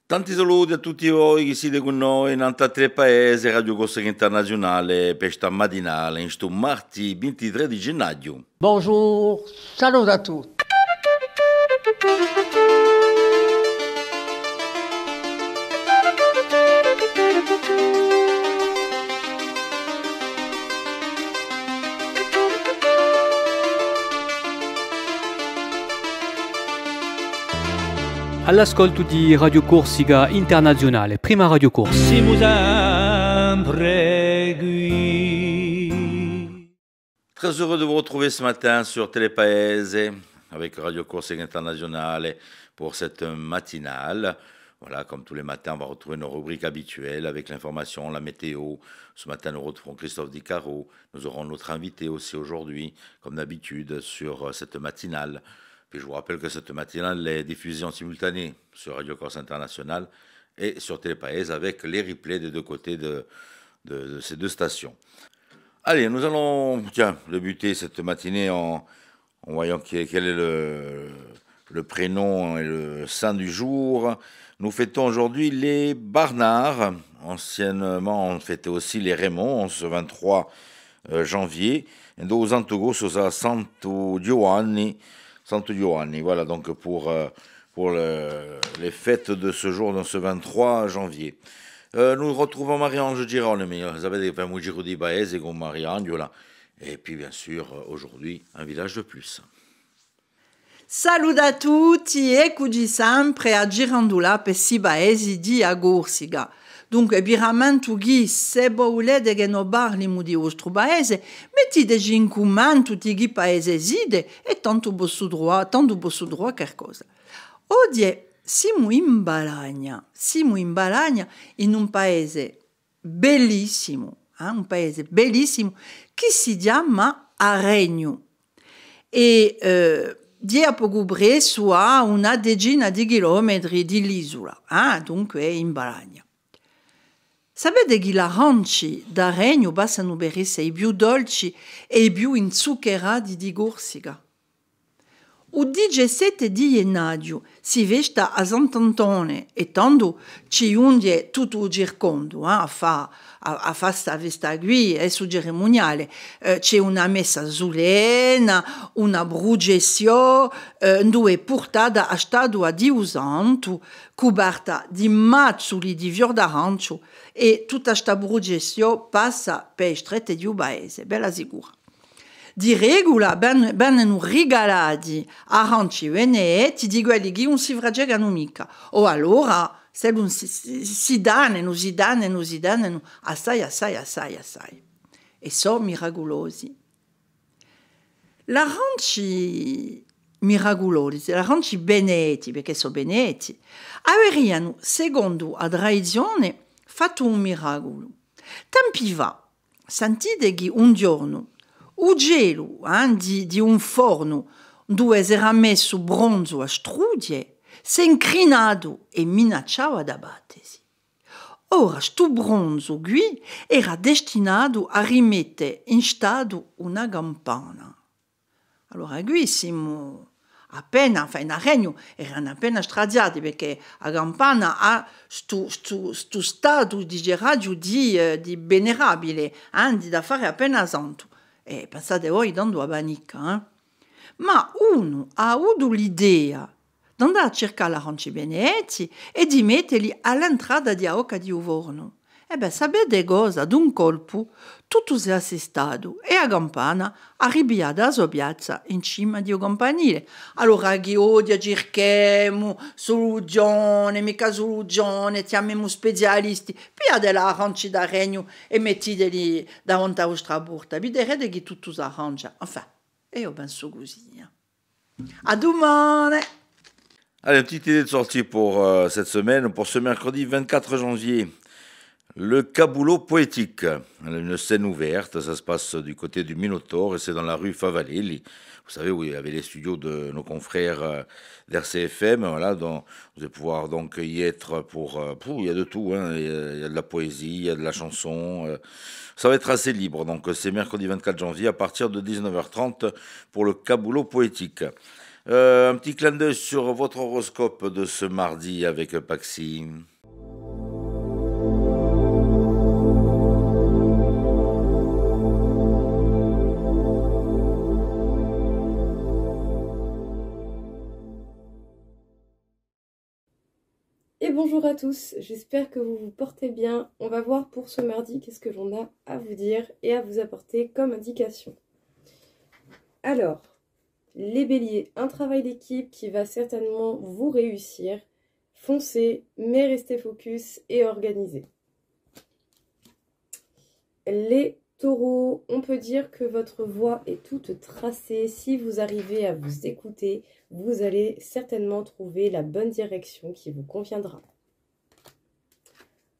Tanti saluti a tutti voi che siete con noi in Tre Paese, Radio Corsica Internazionale, per questa mattinale, in sto martedì 23 di gennaio. Bonjour, salut à tous. All'ascolto di Radio Corsica Internazionale, prima Radio Corsica. Siamo sempre qui. Très heureux de vous retrouver ce matin sur Télépaese avec Radio Corsica Internazionale pour cette matinale. Voilà, comme tous les matins, on va retrouver nos rubriques habituelles avec l'information, la météo. Ce matin, nous retrouvons Christophe Di Caro. Nous aurons notre invité aussi aujourd'hui, comme d'habitude, sur cette matinale. Puis je vous rappelle que cette matinale est diffusée en simultané sur Radio Corsica Internationale et sur Télépaese avec les replays des deux côtés de ces deux stations. Allez, nous allons débuter cette matinée en voyant quel est le prénom et le saint du jour. Nous fêtons aujourd'hui les Barnards. Anciennement, on fêtait aussi les Raymond, ce 23 janvier. Et dos Antogo, sosa Santo Giovanni. Voilà, donc pour les fêtes de ce jour, dans ce 23 janvier. Nous retrouvons Marie-Ange Girolami, vous savez, un giro di paese con Marie-Ange, et puis bien sûr, aujourd'hui, un village de plus. Salut a tutti, eccoci sempre a Girandula per si paesi di Corsica. Dunque, biramento chi se volete che non parliamo di vostro paese, mettiteci in commento di che paese siete e tanto posso trovare qualcosa. Oggi siamo in Balagna in un paese bellissimo che si chiama Aregno e di a poco presso a una decina di chilometri dall'isola, dunque è in Balagna. Sapete che gli aranci d'Aregno passano per essere i più dolci e i più inzuccherati di Corsica? Il 17 di gennaio si festa a Sant'Antone e tanto ci unge tutto il circondo a fare questa festa qui, è su cerimoniale. C'è una messa solenne, una processione, dove portata a statua di un santo, coperta di mazzoli di fior d'arancio e tutta questa processione passa per le strette di un paese, bella sicura. Di regola vengono regalati aranci veneti di quelli che non si fragegano mica. O allora se non si danno assai. E sono miracolosi. L'aranci miracolosi, l'aranci beneti, perché sono beneti, avrebbero, secondo la tradizione, fatto un miracolo. Tempi va, sentite che un giorno il gelo di un forno dove si era messo bronzo a strudie si è incrinato e minacciava di abbattersi. Ora, sto bronzo qui era destinato a rimettere in stato una campana. Allora, qui siamo appena, in Aregno erano appena stradiati perché la campana ha sto stato di radio di venerabile, da fare appena santo. E pensate voi dando a panica, Ma uno ha avuto l'idea di andare a cercare l'aranci beneti e di metterli all'entrata di Aoca di Uvorno. E sapete cosa? D'un colpo tutto si è assestato e la campana arriva da sua piazza in cima di un campanile. Allora che odia cerchiamo soluzione, mica soluzione, chiamiamo specialisti, piate l'aranci d'Aregno e mettiteli davanti alla vostra porta. Vedrete che tutto si arrangia. Enfin, io penso così. A domani! Allez, une petite idée de sortie pour cette semaine, pour ce mercredi 24 janvier. Le Caboulot poétique, une scène ouverte, ça se passe du côté du Minotaure et c'est dans la rue Favalelli. Vous savez où il y avait les studios de nos confrères d'RCFM, voilà, donc vous allez pouvoir donc y être pour il y a de tout, il y a de la poésie, il y a de la chanson, ça va être assez libre, donc c'est mercredi 24 janvier à partir de 19h30 pour le Caboulot poétique. Un petit clin d'œil sur votre horoscope de ce mardi avec Paxi. Et bonjour à tous, j'espère que vous vous portez bien. On va voir pour ce mardi qu'est-ce que l'on a à vous dire et à vous apporter comme indication. Alors, les béliers, un travail d'équipe qui va certainement vous réussir. Foncez, mais restez focus et organisés. Les taureaux, on peut dire que votre voie est toute tracée. Si vous arrivez à vous écouter, vous allez certainement trouver la bonne direction qui vous conviendra.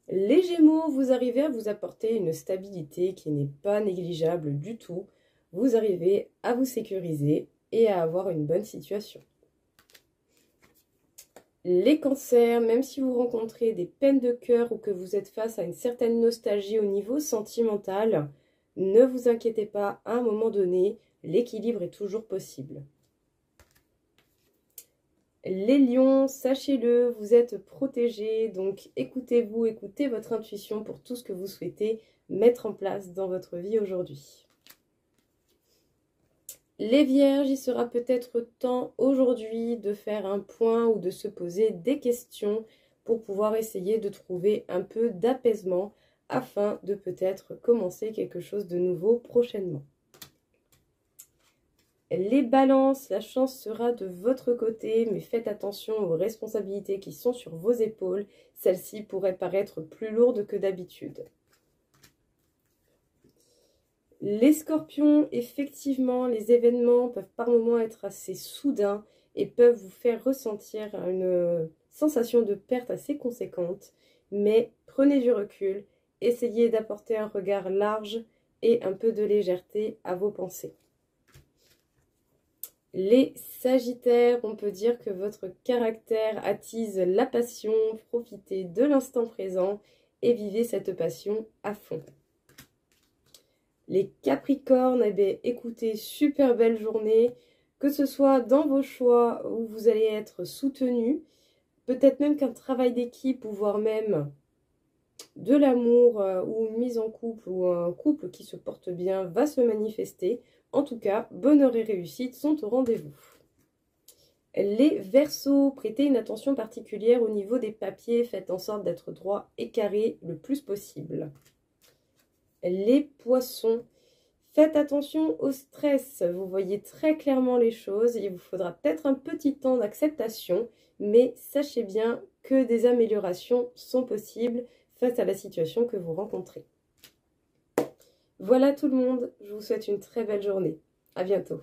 Les Gémeaux, vous arrivez à vous apporter une stabilité qui n'est pas négligeable du tout. Vous arrivez à vous sécuriser et à avoir une bonne situation. Les Cancers, même si vous rencontrez des peines de cœur ou que vous êtes face à une certaine nostalgie au niveau sentimental, ne vous inquiétez pas, à un moment donné, l'équilibre est toujours possible. Les Lions, sachez-le, vous êtes protégés, donc écoutez-vous, écoutez votre intuition pour tout ce que vous souhaitez mettre en place dans votre vie aujourd'hui. Les Vierges, il sera peut-être temps aujourd'hui de faire un point ou de se poser des questions pour pouvoir essayer de trouver un peu d'apaisement afin de peut-être commencer quelque chose de nouveau prochainement. Les Balances, la chance sera de votre côté, mais faites attention aux responsabilités qui sont sur vos épaules. Celles-ci pourraient paraître plus lourdes que d'habitude. Les Scorpions, effectivement, les événements peuvent par moments être assez soudains et peuvent vous faire ressentir une sensation de perte assez conséquente, mais prenez du recul, essayez d'apporter un regard large et un peu de légèreté à vos pensées. Les Sagittaires, on peut dire que votre caractère attise la passion, profitez de l'instant présent et vivez cette passion à fond. Les Capricornes, eh bien, écoutez, super belle journée, que ce soit dans vos choix où vous allez être soutenus, peut-être même qu'un travail d'équipe ou voire même de l'amour ou une mise en couple ou un couple qui se porte bien va se manifester. En tout cas, bonheur et réussite sont au rendez-vous. Les Verseaux, prêtez une attention particulière au niveau des papiers, faites en sorte d'être droit et carré le plus possible. Les Poissons, faites attention au stress, vous voyez très clairement les choses, il vous faudra peut-être un petit temps d'acceptation, mais sachez bien que des améliorations sont possibles face à la situation que vous rencontrez. Voilà tout le monde, je vous souhaite une très belle journée. À bientôt.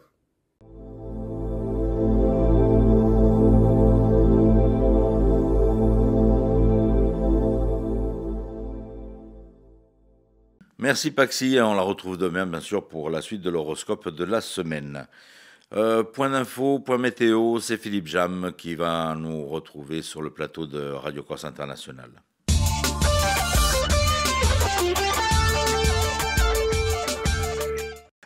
Merci Paxi, on la retrouve demain bien sûr pour la suite de l'horoscope de la semaine. Point d'info, point météo, c'est Philippe Jam qui va nous retrouver sur le plateau de Radio Corse International.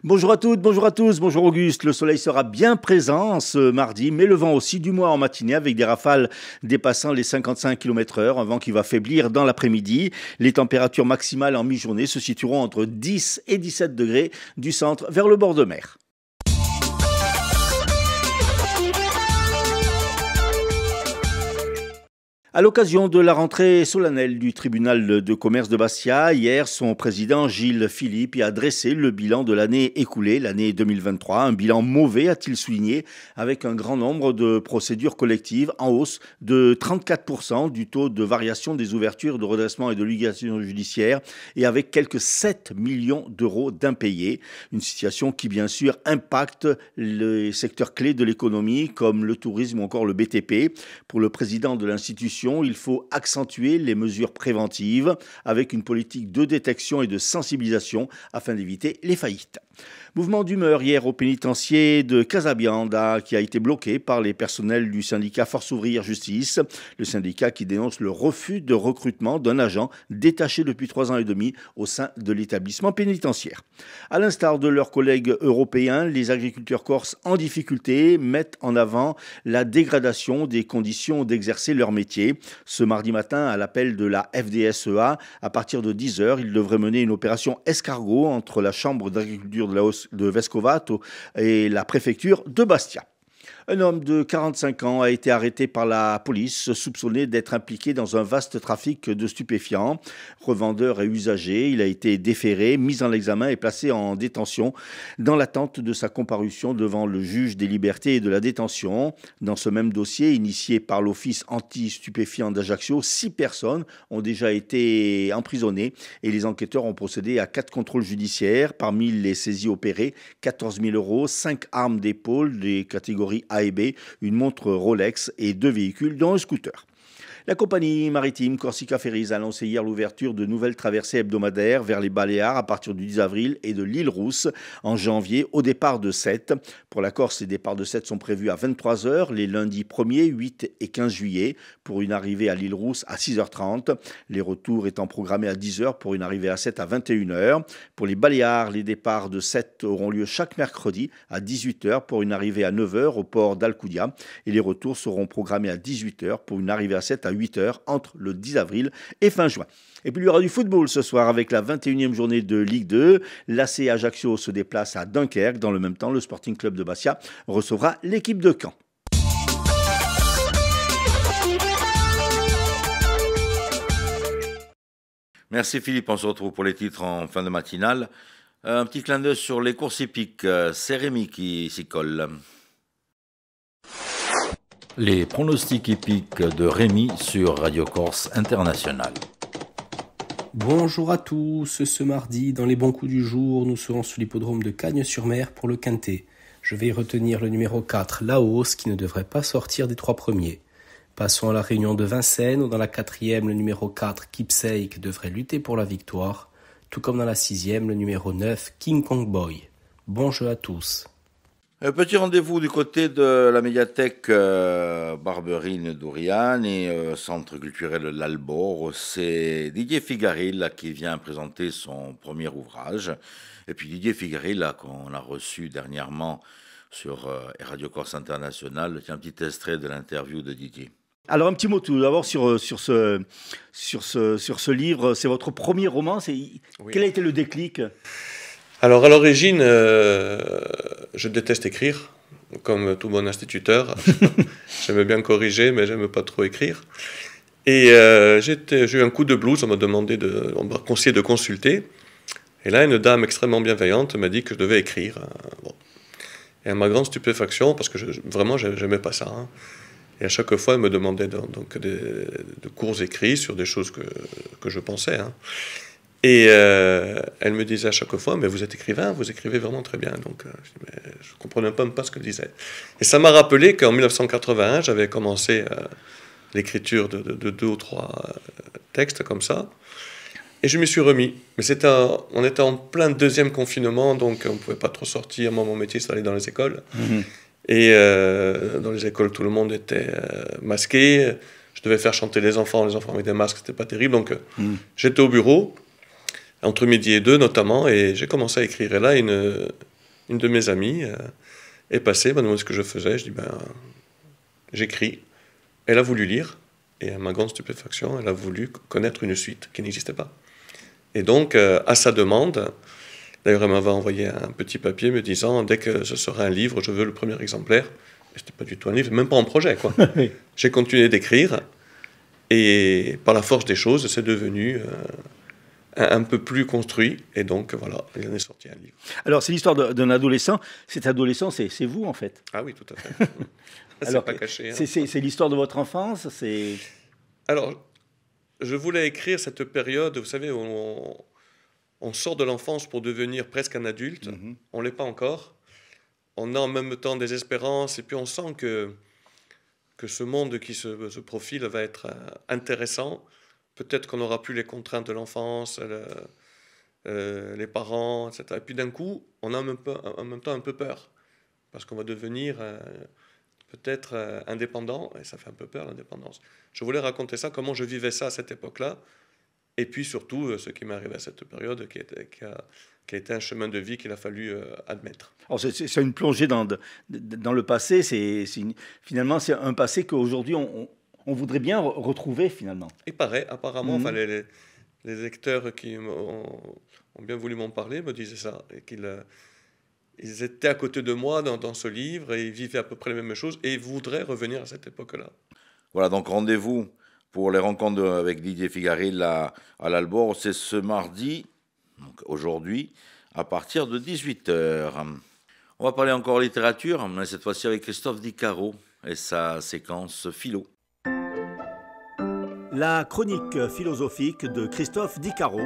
Bonjour à toutes, bonjour à tous, bonjour Auguste. Le soleil sera bien présent ce mardi, mais le vent aussi du mois en matinée avec des rafales dépassant les 55 km/h, un vent qui va faiblir dans l'après-midi. Les températures maximales en mi-journée se situeront entre 10 et 17 degrés du centre vers le bord de mer. À l'occasion de la rentrée solennelle du tribunal de commerce de Bastia, hier, son président Gilles Philippe y a dressé le bilan de l'année écoulée, l'année 2023. Un bilan mauvais, a-t-il souligné, avec un grand nombre de procédures collectives en hausse de 34% du taux de variation des ouvertures de redressement et de liquidation judiciaire et avec quelques 7 millions d'euros d'impayés. Une situation qui, bien sûr, impacte les secteurs clés de l'économie comme le tourisme ou encore le BTP. Pour le président de l'institution, il faut accentuer les mesures préventives avec une politique de détection et de sensibilisation afin d'éviter les faillites. Mouvement d'humeur hier au pénitencier de Casabianda qui a été bloqué par les personnels du syndicat Force Ouvrière Justice. Le syndicat qui dénonce le refus de recrutement d'un agent détaché depuis 3 ans et demi au sein de l'établissement pénitentiaire. À l'instar de leurs collègues européens, les agriculteurs corses en difficulté mettent en avant la dégradation des conditions d'exercer leur métier. Ce mardi matin, à l'appel de la FDSEA, à partir de 10h, ils devraient mener une opération escargot entre la Chambre d'agriculture de Vescovato et la préfecture de Bastia. Un homme de 45 ans a été arrêté par la police, soupçonné d'être impliqué dans un vaste trafic de stupéfiants. Revendeur et usager, il a été déféré, mis en examen et placé en détention dans l'attente de sa comparution devant le juge des libertés et de la détention. Dans ce même dossier, initié par l'Office anti-stupéfiants d'Ajaccio, 6 personnes ont déjà été emprisonnées et les enquêteurs ont procédé à 4 contrôles judiciaires. Parmi les saisies opérées, 14 000 €, 5 armes d'épaule des catégories A et B, une montre Rolex et 2 véhicules dont un scooter. La compagnie maritime Corsica Ferries a annoncé hier l'ouverture de nouvelles traversées hebdomadaires vers les Baléares à partir du 10 avril et de l'île Rousse en janvier au départ de Sète. Pour la Corse, les départs de Sète sont prévus à 23h les lundis 1er, 8 et 15 juillet pour une arrivée à l'île Rousse à 6h30. Les retours étant programmés à 10h pour une arrivée à Sète à 21h. Pour les Baléares, les départs de Sète auront lieu chaque mercredi à 18h pour une arrivée à 9h au port d'Alcudia et les retours seront programmés à 18h pour une arrivée à Sète à 8h entre le 10 avril et fin juin. Et puis il y aura du football ce soir avec la 21e journée de Ligue 2. L'AC Ajaccio se déplace à Dunkerque. Dans le même temps, le Sporting Club de Bastia recevra l'équipe de Caen. Merci Philippe, on se retrouve pour les titres en fin de matinale. Un petit clin d'œil sur les courses hippiques, c'est Rémi qui s'y colle. Les pronostics hippiques de Rémi sur Radio Corse International. Bonjour à tous, ce mardi, dans les bons coups du jour, nous serons sur l'hippodrome de Cagnes-sur-Mer pour le Quintet. Je vais y retenir le numéro 4, La Hausse, qui ne devrait pas sortir des 3 premiers. Passons à la réunion de Vincennes, où dans la 4e, le numéro 4, Keepsake, devrait lutter pour la victoire, tout comme dans la 6e, le numéro 9, King Kong Boy. Bon jeu à tous. Un petit rendez-vous du côté de la médiathèque Barberine d'Ouriane et centre culturel de l'Albor. C'est Didier Figaril qui vient présenter son premier ouvrage. Et puis Didier Figaril qu'on a reçu dernièrement sur Radio Corse International. Tiens, un petit extrait de l'interview de Didier. Alors un petit mot tout d'abord sur ce livre. C'est votre premier roman. Oui. Quel a été le déclic ? Alors à l'origine, je déteste écrire, comme tout bon instituteur. J'aime bien corriger, mais j'aime pas trop écrire. Et j'ai eu un coup de blues, on m'a conseillé de consulter. Et là, une dame extrêmement bienveillante m'a dit que je devais écrire. Bon. Et à ma grande stupéfaction, parce que vraiment, j'aimais pas ça. Hein. Et à chaque fois, elle me demandait donc de courts écrits sur des choses que je pensais. Hein. Et elle me disait à chaque fois, mais vous êtes écrivain, vous écrivez vraiment très bien. Donc je ne comprenais même pas ce qu'elle disait. Et ça m'a rappelé qu'en 1981, j'avais commencé l'écriture de 2 ou 3 textes comme ça. Et je m'y suis remis. Mais on était en plein 2e confinement, donc on ne pouvait pas trop sortir. Moi, mon métier, c'est d'aller dans les écoles. Mmh. Et dans les écoles, tout le monde était masqué. Je devais faire chanter les enfants avec des masques, c'était pas terrible. Donc j'étais au bureau, entre midi et 2 notamment, et j'ai commencé à écrire. Et là, une de mes amies est passée, m'a demandé ce que je faisais. Je dis, j'écris. Elle a voulu lire, et à ma grande stupéfaction, elle a voulu connaître une suite qui n'existait pas. Et donc, à sa demande, d'ailleurs, elle m'avait envoyé un petit papier me disant, dès que ce sera un livre, je veux le premier exemplaire. Et c'était pas du tout un livre, même pas en projet, quoi. J'ai continué d'écrire, et par la force des choses, c'est devenu un peu plus construit, et donc voilà, il en est sorti un livre. Alors, c'est l'histoire d'un adolescent. Cet adolescent, c'est vous, en fait. Ah oui, tout à fait. Alors, pas caché. Hein. C'est l'histoire de votre enfance. Alors, je voulais écrire cette période, vous savez, où on sort de l'enfance pour devenir presque un adulte. Mm-hmm. On ne l'est pas encore. On a en même temps des espérances, et puis on sent que ce monde qui se profile va être intéressant. Peut-être qu'on n'aura plus les contraintes de l'enfance, les parents, etc. Et puis d'un coup, on a en même temps un peu peur, parce qu'on va devenir peut-être indépendant, et ça fait un peu peur l'indépendance. Je voulais raconter ça, comment je vivais ça à cette époque-là, et puis surtout ce qui m'est arrivé à cette période, qui a été un chemin de vie qu'il a fallu admettre. Alors c'est une plongée dans le passé, finalement c'est un passé qu'aujourd'hui on voudrait bien retrouver finalement. Il paraît, apparemment, enfin, les lecteurs qui ont bien voulu m'en parler me disaient ça, et ils étaient à côté de moi dans ce livre, et ils vivaient à peu près les mêmes choses, et ils voudraient revenir à cette époque-là. Voilà, donc rendez-vous pour les rencontres avec Didier Figaril à l'Albor, c'est ce mardi, donc aujourd'hui, à partir de 18h. On va parler encore littérature, mais cette fois-ci avec Christophe Di Caro et sa séquence philo. La chronique philosophique de Christophe Di Caro.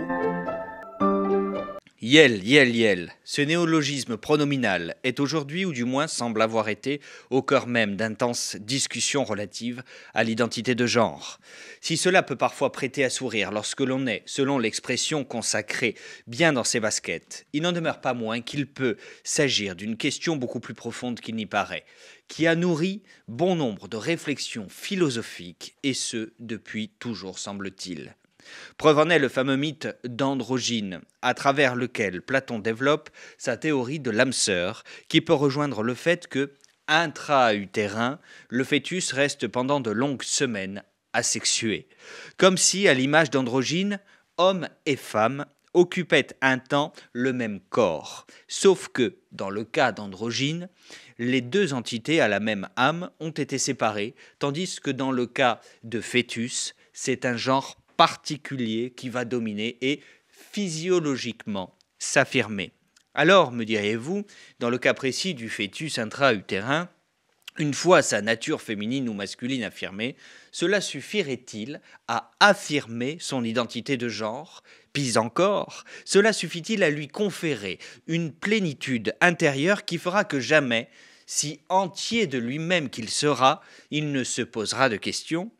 Yel, yel, yel. Ce néologisme pronominal est aujourd'hui, ou du moins semble avoir été, au cœur même d'intenses discussions relatives à l'identité de genre. Si cela peut parfois prêter à sourire lorsque l'on est, selon l'expression consacrée, bien dans ses baskets, il n'en demeure pas moins qu'il peut s'agir d'une question beaucoup plus profonde qu'il n'y paraît, qui a nourri bon nombre de réflexions philosophiques, et ce, depuis toujours semble-t-il. Preuve en est le fameux mythe d'androgyne, à travers lequel Platon développe sa théorie de l'âme sœur, qui peut rejoindre le fait que, intra-utérin, le fœtus reste pendant de longues semaines asexué, comme si, à l'image d'androgyne, homme et femme occupaient un temps le même corps, sauf que, dans le cas d'androgyne, les deux entités à la même âme ont été séparées, tandis que dans le cas de fœtus, c'est un genre particulier qui va dominer et physiologiquement s'affirmer. Alors, me diriez-vous, dans le cas précis du fœtus intra-utérin, une fois sa nature féminine ou masculine affirmée, cela suffirait-il à affirmer son identité de genre? Pis encore, cela suffit-il à lui conférer une plénitude intérieure qui fera que jamais, si entier de lui-même qu'il sera, il ne se posera de questions?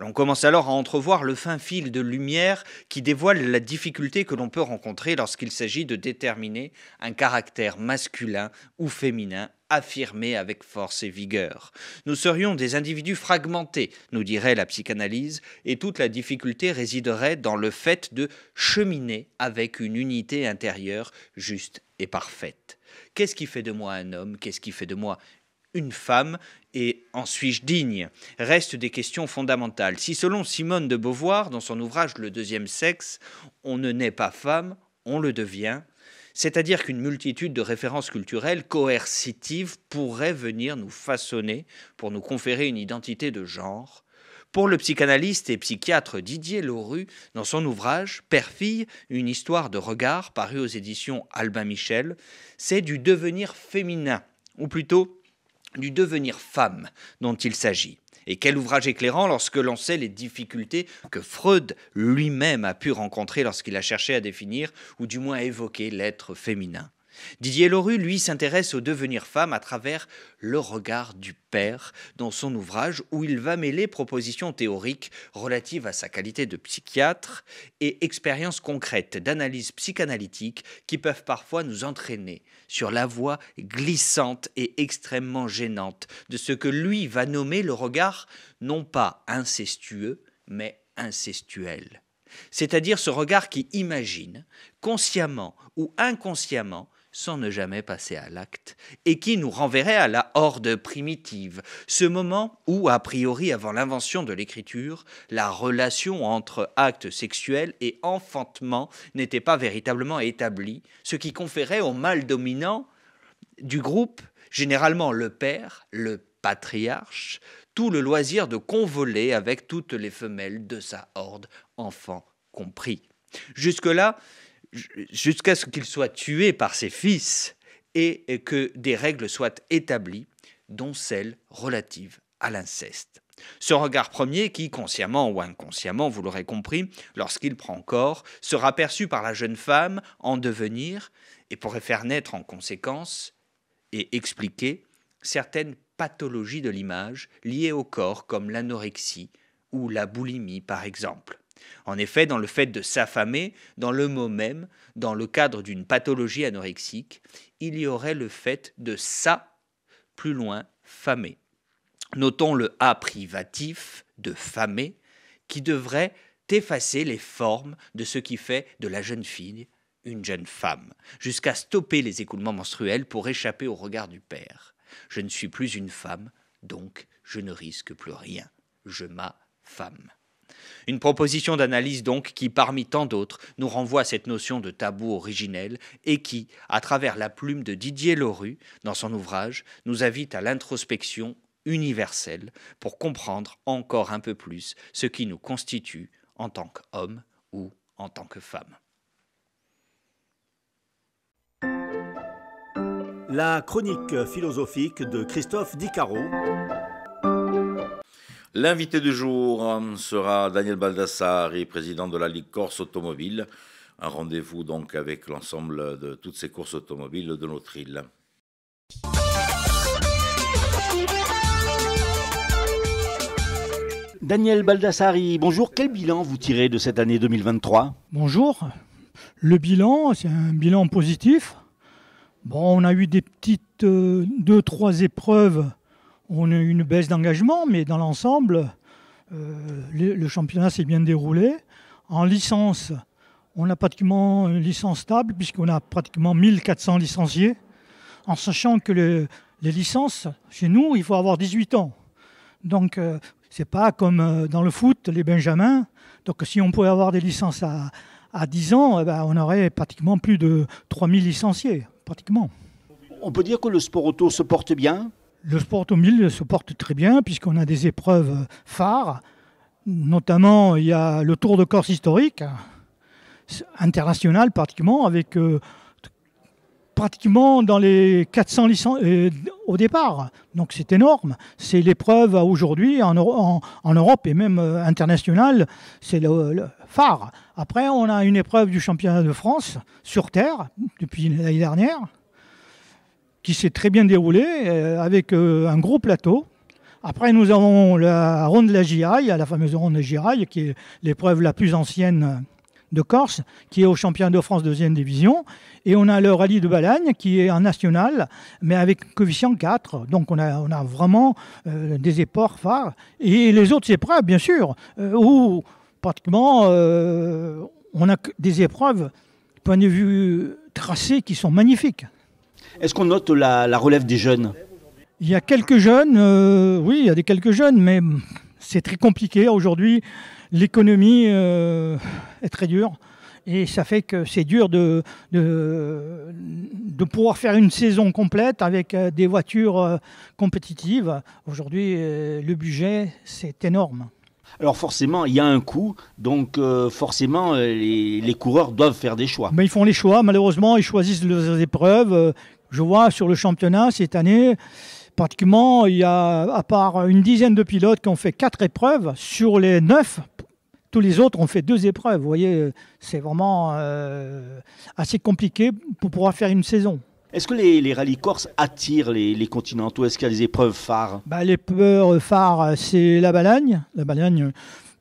On commence alors à entrevoir le fin fil de lumière qui dévoile la difficulté que l'on peut rencontrer lorsqu'il s'agit de déterminer un caractère masculin ou féminin affirmé avec force et vigueur. Nous serions des individus fragmentés, nous dirait la psychanalyse, et toute la difficulté résiderait dans le fait de cheminer avec une unité intérieure juste et parfaite. Qu'est-ce qui fait de moi un homme? Qu'est-ce qui fait de moi une femme, et en suis-je digne? Restent des questions fondamentales. Si selon Simone de Beauvoir, dans son ouvrage Le deuxième sexe, on ne naît pas femme, on le devient, c'est-à-dire qu'une multitude de références culturelles coercitives pourraient venir nous façonner pour nous conférer une identité de genre. Pour le psychanalyste et psychiatre Didier Lorue, dans son ouvrage « Père-fille, une histoire de regard » paru aux éditions Albin Michel, c'est du devenir féminin, ou plutôt du devenir femme dont il s'agit. Et quel ouvrage éclairant lorsque l'on sait les difficultés que Freud lui-même a pu rencontrer lorsqu'il a cherché à définir, ou du moins à évoquer, l'être féminin. Didier Lorue, lui, s'intéresse au devenir femme à travers le regard du père dans son ouvrage où il va mêler propositions théoriques relatives à sa qualité de psychiatre et expériences concrètes d'analyse psychanalytique qui peuvent parfois nous entraîner sur la voie glissante et extrêmement gênante de ce que lui va nommer le regard non pas incestueux, mais incestuel. C'est-à-dire ce regard qui imagine, consciemment ou inconsciemment, sans ne jamais passer à l'acte, et qui nous renverrait à la horde primitive, ce moment où, a priori avant l'invention de l'écriture, la relation entre acte sexuel et enfantement n'était pas véritablement établie, ce qui conférait au mâle dominant du groupe, généralement le père, le patriarche, tout le loisir de convoler avec toutes les femelles de sa horde, enfants compris. Jusque-là, jusqu'à ce qu'il soit tué par ses fils et que des règles soient établies, dont celles relatives à l'inceste. Ce regard premier qui, consciemment ou inconsciemment, vous l'aurez compris, lorsqu'il prend corps, sera perçu par la jeune femme en devenir et pourrait faire naître en conséquence et expliquer certaines pathologies de l'image liées au corps comme l'anorexie ou la boulimie par exemple. En effet, dans le fait de s'affamer, dans le mot même, dans le cadre d'une pathologie anorexique, il y aurait le fait de ça, plus loin, famer. Notons le A privatif de famer, qui devrait effacer les formes de ce qui fait de la jeune fille une jeune femme, jusqu'à stopper les écoulements menstruels pour échapper au regard du père. Je ne suis plus une femme, donc je ne risque plus rien. Je m'affame. Une proposition d'analyse donc qui, parmi tant d'autres, nous renvoie à cette notion de tabou originel et qui, à travers la plume de Didier Lorue, dans son ouvrage, nous invite à l'introspection universelle pour comprendre encore un peu plus ce qui nous constitue en tant qu'homme ou en tant que femme. La chronique philosophique de Christophe Dicaro. L'invité du jour sera Daniel Baldassari, président de la Ligue Corse Automobile. Un rendez-vous donc avec l'ensemble de toutes ces courses automobiles de notre île. Daniel Baldassari, bonjour. Quel bilan vous tirez de cette année 2023 ? Bonjour. Le bilan, c'est un bilan positif. Bon, on a eu des petites 2-3 épreuves. On a eu une baisse d'engagement, mais dans l'ensemble, le championnat s'est bien déroulé. En licence, on a pratiquement une licence stable, puisqu'on a pratiquement 1400 licenciés, en sachant que les licences, chez nous, il faut avoir 18 ans. Donc, c'est pas comme dans le foot, les benjamins. Donc, si on pouvait avoir des licences à 10 ans, on aurait pratiquement plus de 3000 licenciés, pratiquement. On peut dire que le sport auto se porte bien ? Le sport automobile se porte très bien puisqu'on a des épreuves phares. Notamment, il y a le Tour de Corse historique, international pratiquement, avec pratiquement dans les 400 licences au départ. Donc c'est énorme. C'est l'épreuve aujourd'hui en Europe et même internationale, c'est le phare. Après, on a une épreuve du championnat de France sur terre depuis l'année dernière, qui s'est très bien déroulée avec un gros plateau. Après, nous avons la ronde de la Giraille, la fameuse ronde de Giraille, qui est l'épreuve la plus ancienne de Corse, qui est au championnat de France 2e division. Et on a le rallye de Balagne, qui est en national, mais avec coefficient 4. Donc on a vraiment des épreuves phares. Et les autres épreuves, bien sûr, où pratiquement on a des épreuves, du point de vue tracé, qui sont magnifiques. Est-ce qu'on note la relève des jeunes ? Il y a quelques jeunes, oui, il y a quelques jeunes, mais c'est très compliqué. Aujourd'hui, l'économie est très dure et ça fait que c'est dur de pouvoir faire une saison complète avec des voitures compétitives. Aujourd'hui, le budget, c'est énorme. Alors forcément, il y a un coût, donc forcément, les coureurs doivent faire des choix. Mais ils font les choix, malheureusement, ils choisissent leurs épreuves. Je vois sur le championnat cette année, pratiquement, il y a à part une dizaine de pilotes qui ont fait 4 épreuves. Sur les 9, tous les autres ont fait 2 épreuves. Vous voyez, c'est vraiment assez compliqué pour pouvoir faire une saison. Est-ce que les rallyes corse attirent les continentaux ? Est-ce qu'il y a des épreuves phares ? L'épreuve phare, c'est la Balagne. La Balagne,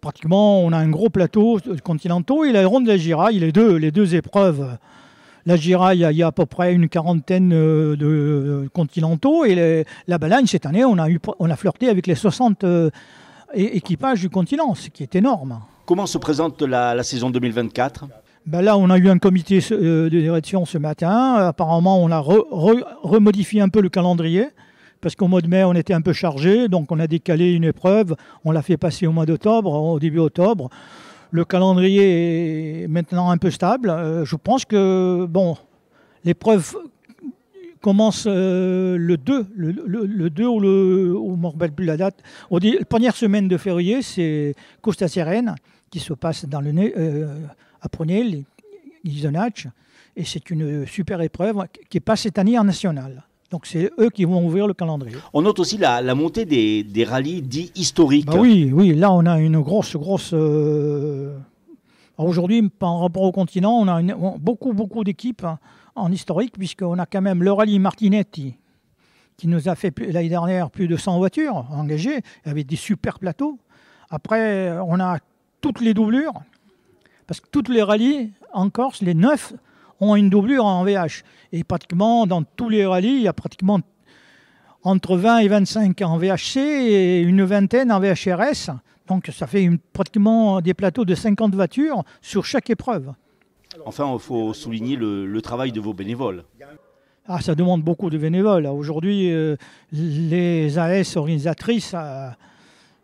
pratiquement, on a un gros plateau continentaux. Et la ronde de la Giraille, les deux épreuves. La Giraille, il y a à peu près une quarantaine de continentaux. Et la Balagne, cette année, on a flirté avec les 60 équipages du continent, ce qui est énorme. Comment se présente la saison 2024 ? Là, on a eu un comité de direction ce matin. Apparemment, on a remodifié un peu le calendrier parce qu'au mois de mai, on était un peu chargé. Donc, on a décalé une épreuve. On l'a fait passer au mois d'octobre, au début octobre. Le calendrier est maintenant un peu stable. Je pense que l'épreuve commence le 2 ou je ne me rappelle plus la date. La première semaine de février, c'est Costa Serena qui se passe dans à Prunel, Isonach, et c'est une super épreuve qui passe cette année en national. Donc c'est eux qui vont ouvrir le calendrier. On note aussi la montée des rallyes dits historiques. Oui, là on a une grosse... Aujourd'hui, par rapport au continent, on a beaucoup d'équipes en historique, puisqu'on a quand même le rallye Martinetti, qui nous a fait l'année dernière plus de 100 voitures engagées, avec des super plateaux. Après, on a toutes les doublures, parce que toutes les rallyes en Corse, les 9, ont une doublure en VH. Et pratiquement dans tous les rallyes, il y a pratiquement entre 20 et 25 en VHC et une vingtaine en VHRS. Donc ça fait pratiquement des plateaux de 50 voitures sur chaque épreuve. Enfin, il faut souligner le travail de vos bénévoles. Ah, ça demande beaucoup de bénévoles. Aujourd'hui, les AS organisatrices,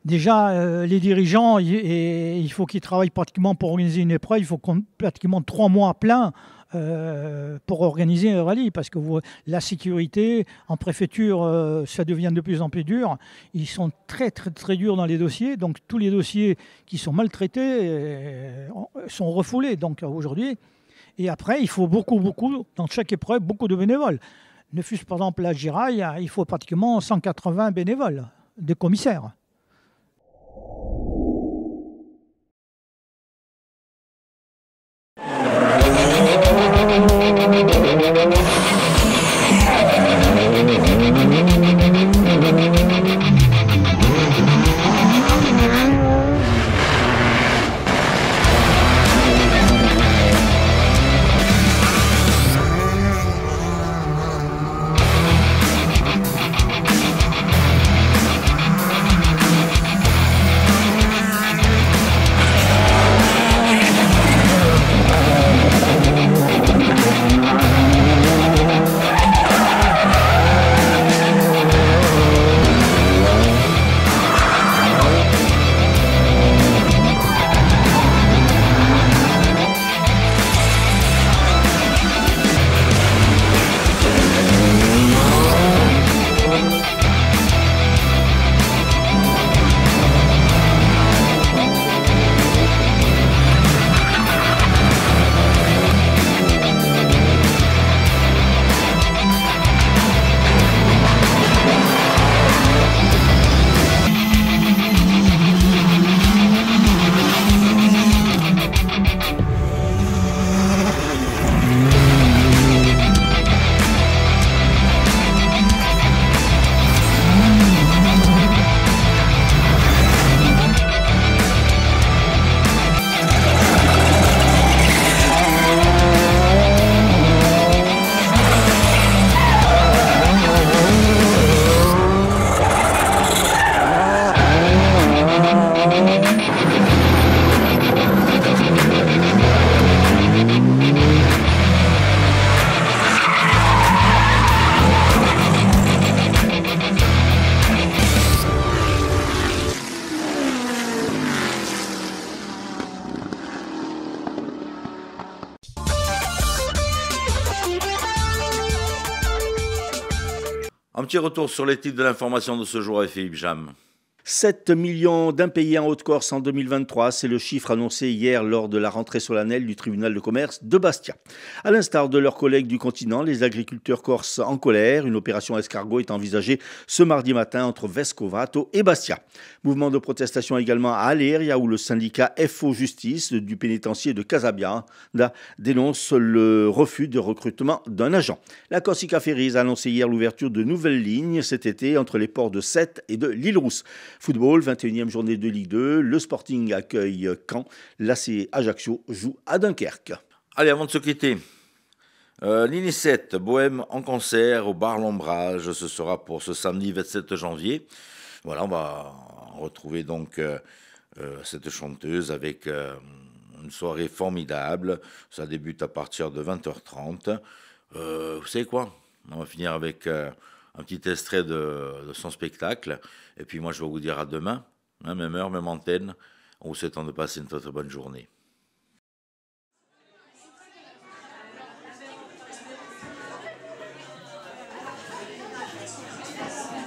déjà les dirigeants, il faut qu'ils travaillent pratiquement pour organiser une épreuve. Il faut pratiquement 3 mois pleins pour organiser un rallye, parce que la sécurité en préfecture, ça devient de plus en plus dur. Ils sont très très très durs dans les dossiers, donc tous les dossiers qui sont maltraités sont refoulés. Donc aujourd'hui, et après il faut beaucoup dans chaque épreuve, beaucoup de bénévoles. Ne fût-ce par exemple la Giraille, il faut pratiquement 180 bénévoles, des commissaires. Un petit retour sur les titres de l'information de ce jour avec Philippe Jam. 7 millions d'impayés en Haute-Corse en 2023, c'est le chiffre annoncé hier lors de la rentrée solennelle du tribunal de commerce de Bastia. À l'instar de leurs collègues du continent, les agriculteurs corses en colère, une opération escargot est envisagée ce mardi matin entre Vescovato et Bastia. Mouvement de protestation également à Aleria, où le syndicat FO Justice du pénitencier de Casabianda dénonce le refus de recrutement d'un agent. La Corsica Ferries a annoncé hier l'ouverture de nouvelles lignes cet été entre les ports de Sète et de l'Île-Rousse. Football, 21e journée de Ligue 2, le Sporting accueille Caen, l'AC Ajaccio joue à Dunkerque. Allez, avant de se quitter, l'Inicette, Bohème en concert au bar L'Ombrage, ce sera pour ce samedi 27 janvier. Voilà, on va retrouver donc cette chanteuse avec une soirée formidable. Ça débute à partir de 20h30. Vous savez quoi ? On va finir avec un petit extrait de son spectacle. Et puis moi, je vais vous dire à demain, même heure, même antenne. On vous souhaite de passer une très bonne journée.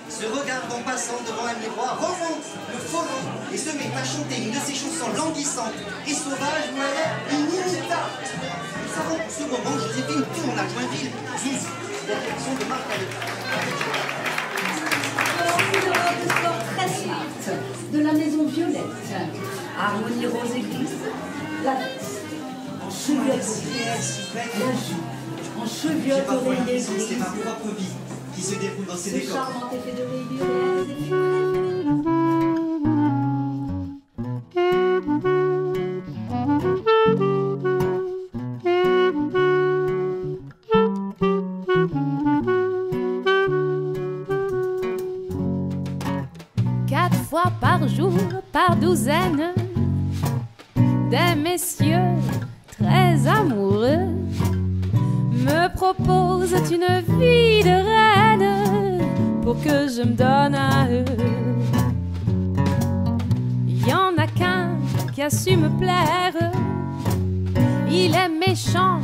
Se regarde en passant devant un miroir, remonte le folon et se met à chanter une de ses chansons languissantes et sauvages où elle est inimitable. Nous savons qu'en ce moment, Joséphine tourne à Joinville, Zouz, la direction de Marc Très smart, de la maison Violette, Harmonie Rose Église, la veste, en cheviote oreiller grise, c'est ma propre vie qui se déroule dans ces décors. Charmant effet de rayures. jour par douzaines, des messieurs très amoureux me proposent une vie de reine pour que je me donne à eux. Y en a qu'un qui a su me plaire, il est méchant,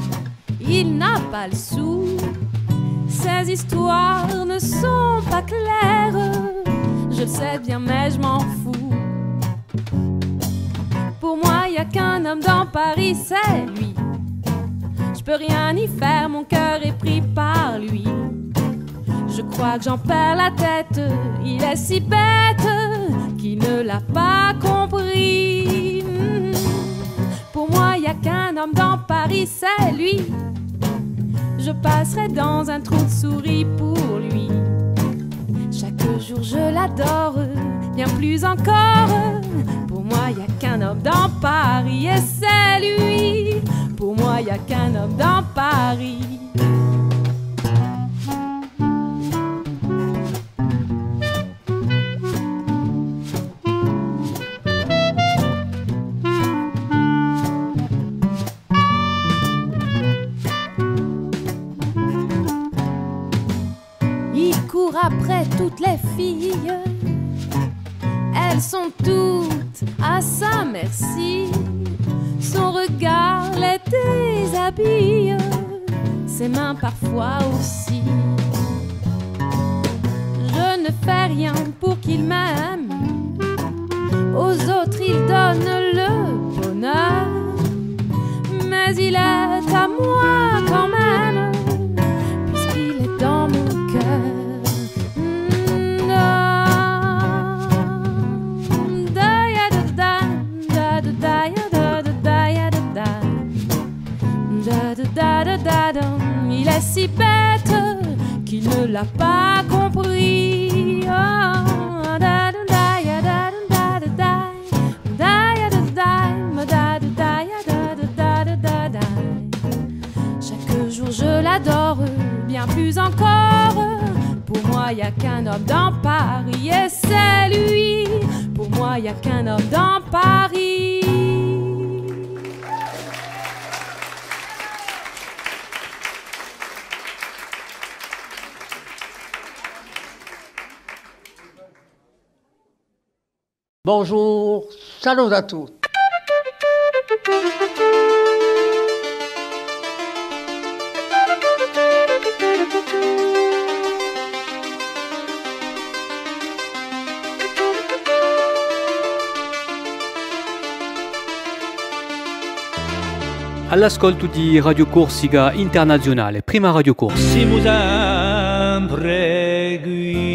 il n'a pas le sou. Ces histoires ne sont pas claires, je le sais bien mais je m'en fous. Pour moi y a qu'un homme dans Paris, c'est lui. Je peux rien y faire, mon cœur est pris par lui. Je crois que j'en perds la tête, il est si bête qu'il ne l'a pas compris. Pour moi y a qu'un homme dans Paris, c'est lui. Je passerai dans un trou de souris pour lui. Chaque jour je l'adore, bien plus encore. Pour moi y a qu'un homme dans Paris et c'est lui. Pour moi y a qu'un homme dans Paris. Après toutes les filles, elles sont toutes à sa merci. Son regard les déshabille, ses mains parfois aussi. Je ne fais rien pour qu'il m'aime, aux autres il donne le bonheur, mais il est à moi quand même, puisqu'il est dans mon cœur. Il est si bête qu'il ne l'a pas compris. Chaque jour je l'adore, bien plus encore. Pour moi y a qu'un homme dans Paris et c'est lui. Pour moi y a qu'un homme dans Paris. Bonjour, salut à tous. All'ascolto di Radio Corsica Internazionale, prima Radio Corsica. Siamo sempre qui.